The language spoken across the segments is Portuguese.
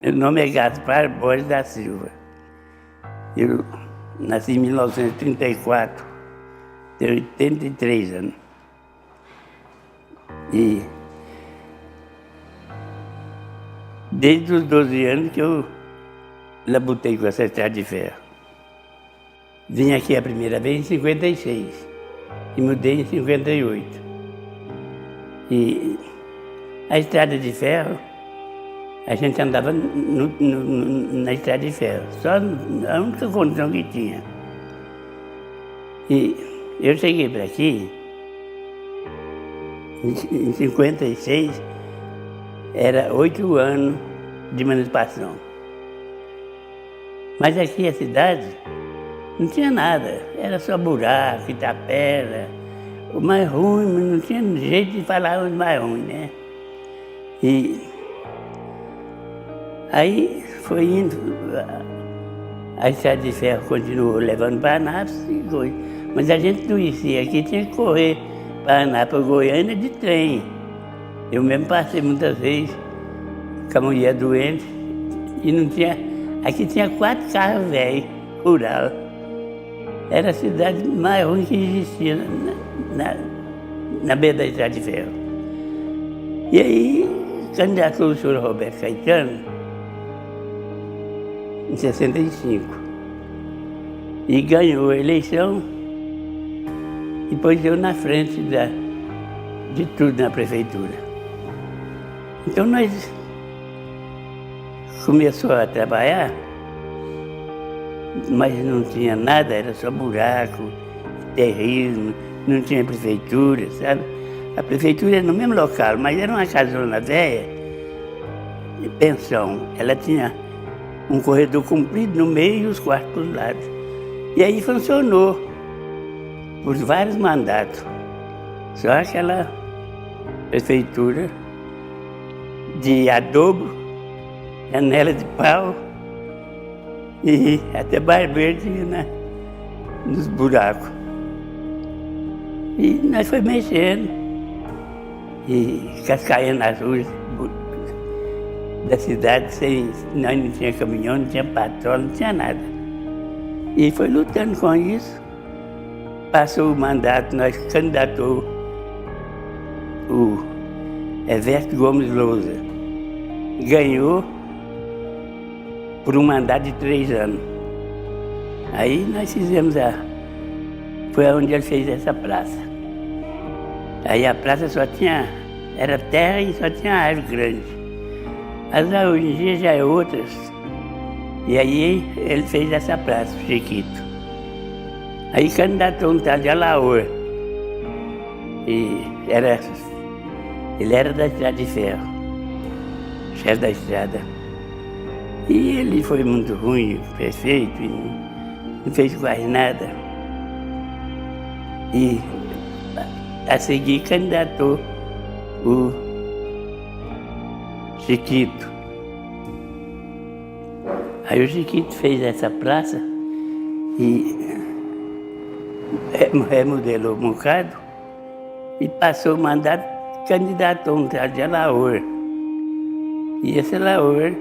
Meu nome é Gaspar Borges da Silva. Eu nasci em 1934, tenho 83 anos. E desde os 12 anos que eu labutei com essa estrada de ferro. Vim aqui a primeira vez em 56 e mudei em 58. E a estrada de ferro, a gente andava na estrada de ferro, só a única condição que tinha. E eu cheguei para aqui, em 56, era 8 anos de emancipação. Mas aqui a cidade não tinha nada, era só buraco, Itapera, o mais ruim, não tinha jeito de falar o mais ruim, né? E aí foi indo, a estrada de ferro continuou levando para Anápolis, mas a gente não ia aqui, tinha que correr para Anápolis, Goiânia de trem. Eu mesmo passei muitas vezes com a mulher doente e não tinha. Aqui tinha 4 carros velhos, rural. Era a cidade mais ruim que existia na beira da estrada de ferro. E aí, candidatou o senhor Roberto Caetano em 65. E ganhou a eleição e pôs eu na frente de tudo na prefeitura. Então nós começamos a trabalhar, mas não tinha nada, era só buraco, terreno, não tinha prefeitura, sabe? A prefeitura era no mesmo local, mas era uma casona velha, de pensão. Ela tinha um corredor comprido no meio e os quartos por lado. E aí funcionou por vários mandatos. Só aquela prefeitura de adobo, janela de pau e até barbeiro tinha nos buracos. E nós fomos mexendo e cascaiando as ruas da cidade, nós não tinha caminhão, não tinha patrão, não tinha nada. E foi lutando com isso. Passou o mandato, nós candidatou o Everto Gomes Lousa. Ganhou por um mandato de 3 anos. Aí nós fizemos foi onde ele fez essa praça. Aí a praça era terra e só tinha árvore grande. Mas hoje em dia já é outras. E aí ele fez essa praça, o Chiquito. Aí candidatou um tal de Alaor. E ele era da estrada de ferro, chefe da estrada. E ele foi muito ruim, prefeito, e não fez quase nada. E a seguir candidatou o Chiquito. Aí o Chiquito fez essa praça e remodelou um bocado e passou o mandato, candidatou um tal de Alaor. E esse Alaor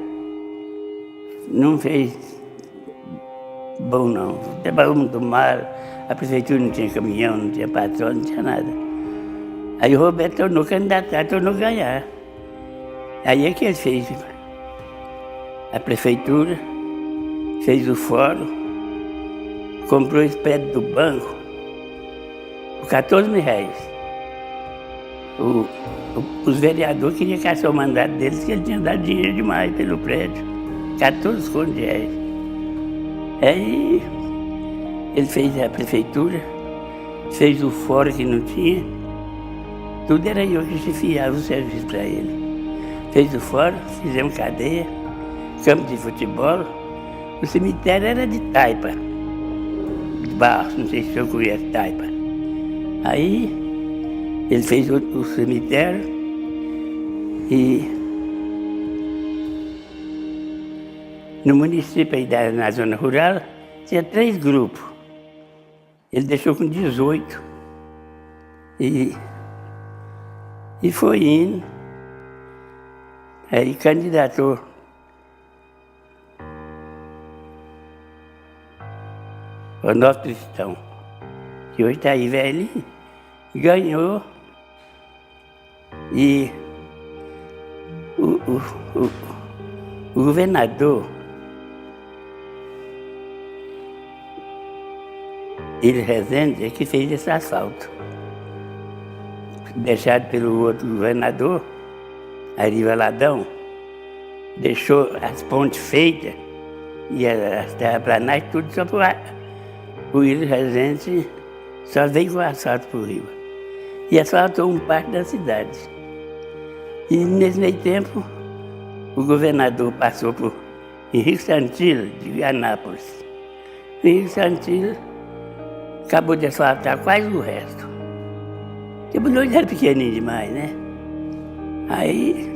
não fez bom não, trabalhou muito mal, a prefeitura não tinha caminhão, não tinha patrão, não tinha nada. Aí o Roberto tornou candidatar, tornou ganhar. Aí é que ele fez a prefeitura, fez o fórum, comprou esse prédio do banco por 14 mil reais. Os vereadores queriam caçar o mandato deles, que ele tinha dado dinheiro demais pelo prédio. 14 contos de reais. Aí ele fez a prefeitura, fez o fórum que não tinha. Tudo era eu que chefiava o serviço para ele. Fez o fórum, fizemos cadeia, campo de futebol. O cemitério era de taipa, de barro, não sei se o senhor conhece taipa. Aí ele fez o cemitério e no município aí na zona rural tinha 3 grupos. Ele deixou com 18 e foi indo. Aí candidatou Ronaldo Cristão, que hoje está aí velhinho, ganhou e o governador, ele Rezende, é que fez esse asfalto. Deixado pelo outro governador, Ari Valadão, deixou as pontes feitas e as terraplanagens, tudo só para o Willis Rezende, só veio com asfalto por riba. E asfaltou um parte da cidade. E nesse meio tempo, o governador passou por Henrique Santillo, de Anápolis. Henrique Santillo acabou de asfaltar quase o resto. Porque Bulhões era pequenininho demais, né? Aí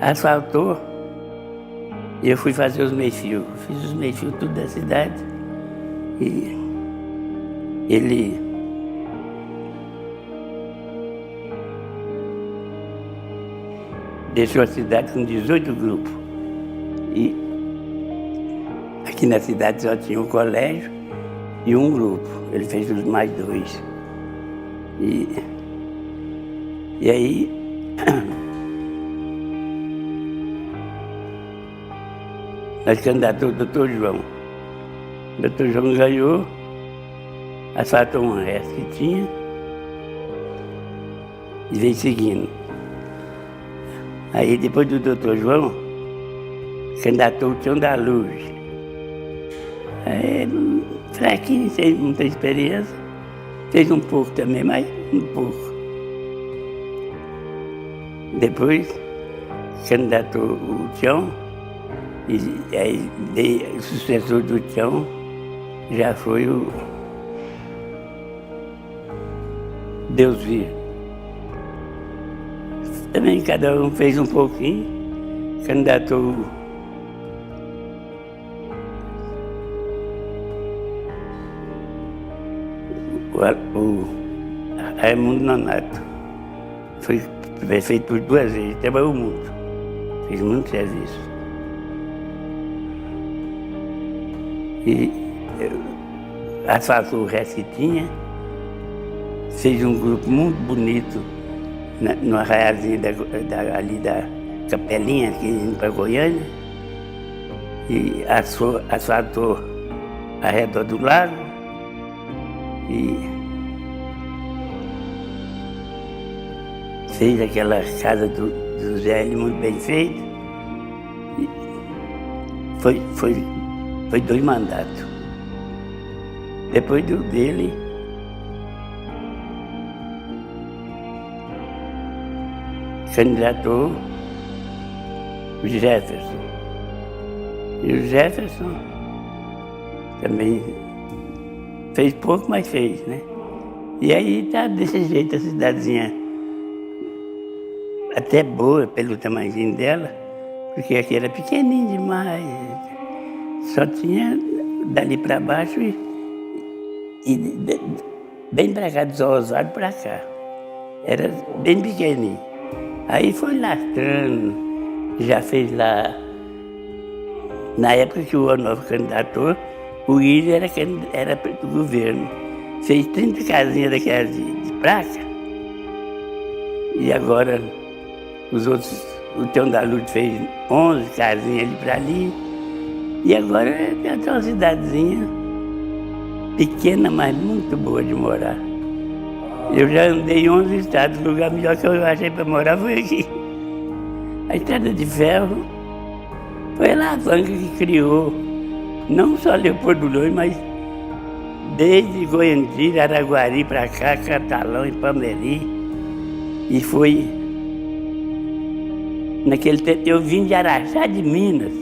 asfaltou e eu fui fazer os meio-fios. Fiz os meio-fios tudo da cidade. E ele deixou a cidade com 18 grupos. E aqui na cidade só tinha um colégio e um grupo. Ele fez os mais 2. E aí nós candidatou o doutor João. O doutor João ganhou, asfaltou um resto que tinha e veio seguindo. Aí depois do doutor João, candidatou o Tião da Luz. Fraquinho, sem muita experiência, fez um pouco também, mas um pouco. Depois candidatou o Tião, e aí o sucessor do Tião já foi o Deus Vir. Também cada um fez um pouquinho, candidatou o Raimundo Nonato. Foi feito por 2 vezes, trabalhou muito, fez muito serviço. E asfaltou o resto que tinha, fez um grupo muito bonito no arraiazinho ali da Capelinha, aqui indo para Goiânia, e asfaltou ao redor do lago, e fez aquela casa do Zé muito bem feita. E foi 2 mandatos. Depois dele, candidatou o Jefferson. E o Jefferson também fez pouco, mas fez, né? E aí tá desse jeito a cidadezinha. Até boa pelo tamanhozinho dela, porque aqui era pequenininho demais. Só tinha dali para baixo e bem para cá, do Osório para cá. Era bem pequenininho. Aí foi lastrando, já fez lá. Na época que o Ronaldo candidatou, o Willis era do governo. Fez 30 casinhas daquelas de placa. E agora os outros, o Tião da Luz fez 11 casinhas ali para ali. E agora tem uma cidadezinha pequena, mas muito boa de morar. Eu já andei em 11 estados, o lugar melhor que eu achei para morar foi aqui. A Estrada de Ferro foi a alavanca que criou, não só Leopoldo Bulhões, mas desde Goiânia, Araguari para cá, Catalão e Pameri. E foi, naquele tempo, eu vim de Araxá de Minas,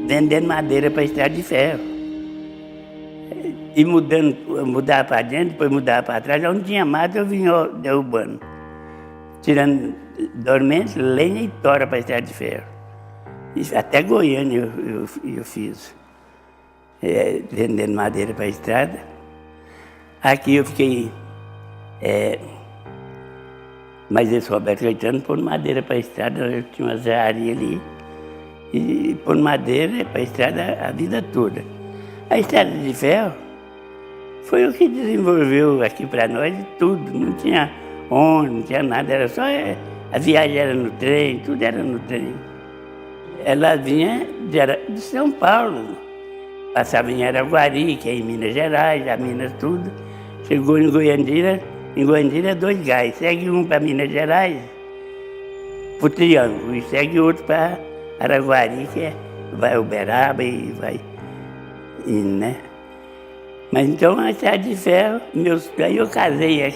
vendendo madeira para a Estrada de Ferro. E mudava para dentro, depois mudava para trás, onde tinha mato eu vinha derrubando. Tirando dormente, lenha e tora para a Estrada de Ferro. Isso, até Goiânia eu fiz, vendendo madeira para a estrada. Aqui eu fiquei, mas esse Roberto Caetano pôs madeira para a estrada, eu tinha uma serraria ali, e por madeira para a estrada a vida toda. A estrada de ferro foi o que desenvolveu aqui para nós tudo. Não tinha ônibus, não tinha nada, era só a viagem era no trem, tudo era no trem. Ela vinha de São Paulo, passava em Araguari, que é em Minas Gerais, a Minas tudo. Chegou em Goiandira 2 gás, segue um para Minas Gerais, para o Triângulo, e segue outro para Araguari, que vai Uberaba e vai, né? Mas então a estrada de ferro, aí eu casei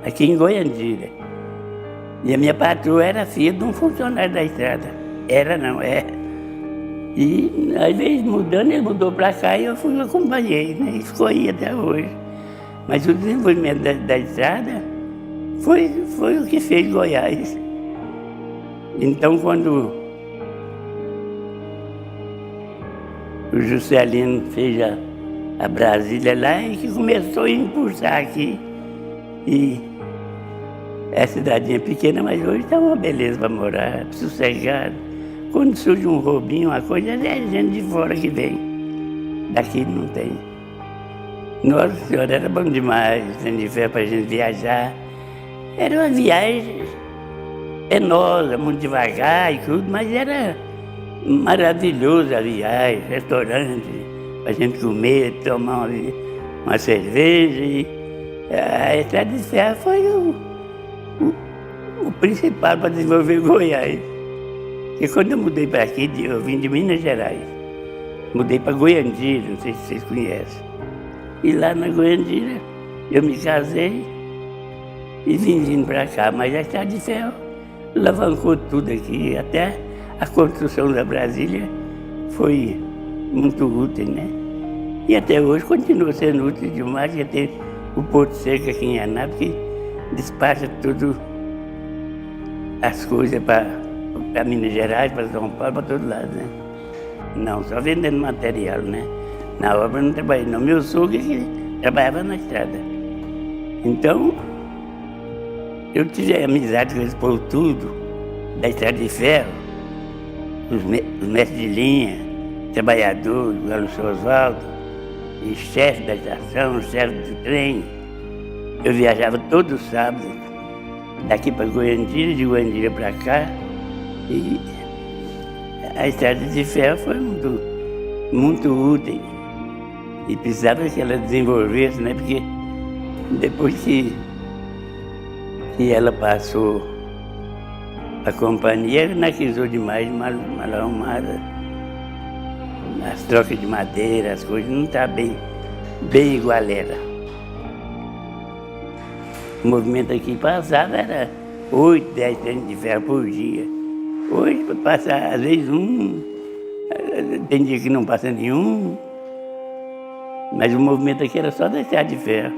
aqui em Goiandira. E a minha patroa era filha de um funcionário da estrada. Era não, é. E às vezes mudando, ele mudou para cá e eu acompanhei, né? E ficou aí até hoje. Mas o desenvolvimento da estrada foi o que fez Goiás. Então quando o Juscelino fez a Brasília lá, e que começou a impulsar aqui. E é cidadinha pequena, mas hoje está uma beleza para morar, sossegado. Quando surge um roubinho, uma coisa, é gente de fora que vem. Daqui não tem. Nossa Senhora, era bom demais, trem de ferro para a gente viajar. Era uma viagem penosa, muito devagar e tudo, mas era maravilhoso a viagem, restaurante, para a gente comer, tomar uma cerveja. E a estrada de ferro foi o principal para desenvolver Goiás. Porque quando eu mudei para aqui, eu vim de Minas Gerais, mudei para Goiandira, não sei se vocês conhecem. E lá na Goiandira eu me casei e vim vindo para cá, mas a estrada de ferro alavancou tudo aqui, até a construção da Brasília foi muito útil, né? E até hoje continua sendo útil demais, já tem o Porto Seco aqui em Anápolis, que despacha tudo as coisas para Minas Gerais, para São Paulo, para todo lado, né? Não, só vendendo material, né? Na obra eu não trabalhei, não. Meu sogro que trabalhava na estrada. Então, eu tive amizade com esse povo tudo, da estrada de ferro, os mestres de linha, trabalhadores, o Alonso Oswaldo, e chefe da estação, chefe do trem. Eu viajava todo sábado, daqui para Goiandira, de Goiandira para cá, e a estrada de ferro foi muito útil. E precisava que ela desenvolvesse, né? Porque depois que ela passou a companhia, ela naquisou demais, mal arrumada. As trocas de madeira, as coisas, não está bem igual era. O movimento aqui passado era 8, 10 trens de ferro por dia. Hoje passa às vezes tem dia que não passa nenhum. Mas o movimento aqui era só da estrada de ferro.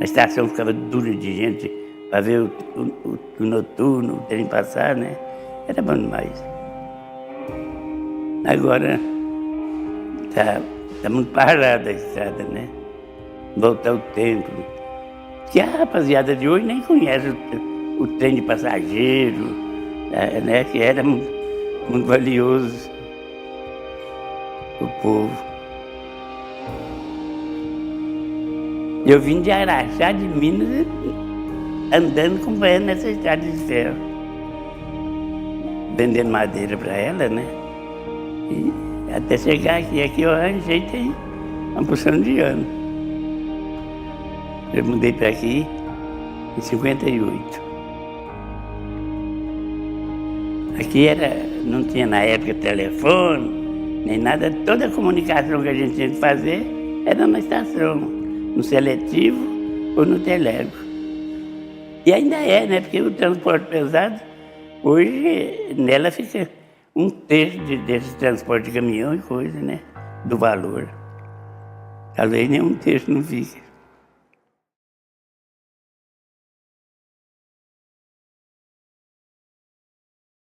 A estação ficava dura de gente para ver o noturno, o trem passar, né? Era bom demais. Agora tá muito parada a estrada, né? Voltar o tempo. Porque a rapaziada de hoje nem conhece o trem de passageiro, né? Que era muito valioso para o povo. Eu vim de Araxá, de Minas, andando acompanhando essa estrada de ferro. Vendendo madeira para ela, né? E até chegar aqui eu arranjei tem uma porção de anos. Eu mudei para aqui em 58. Aqui não tinha na época telefone, nem nada. Toda a comunicação que a gente tinha que fazer era na estação, no seletivo ou no telégrafo. E ainda é, né? Porque o transporte pesado, hoje, nela fica um terço desse transporte de caminhão e coisa, né? Do valor. Talvez nem um terço não fica.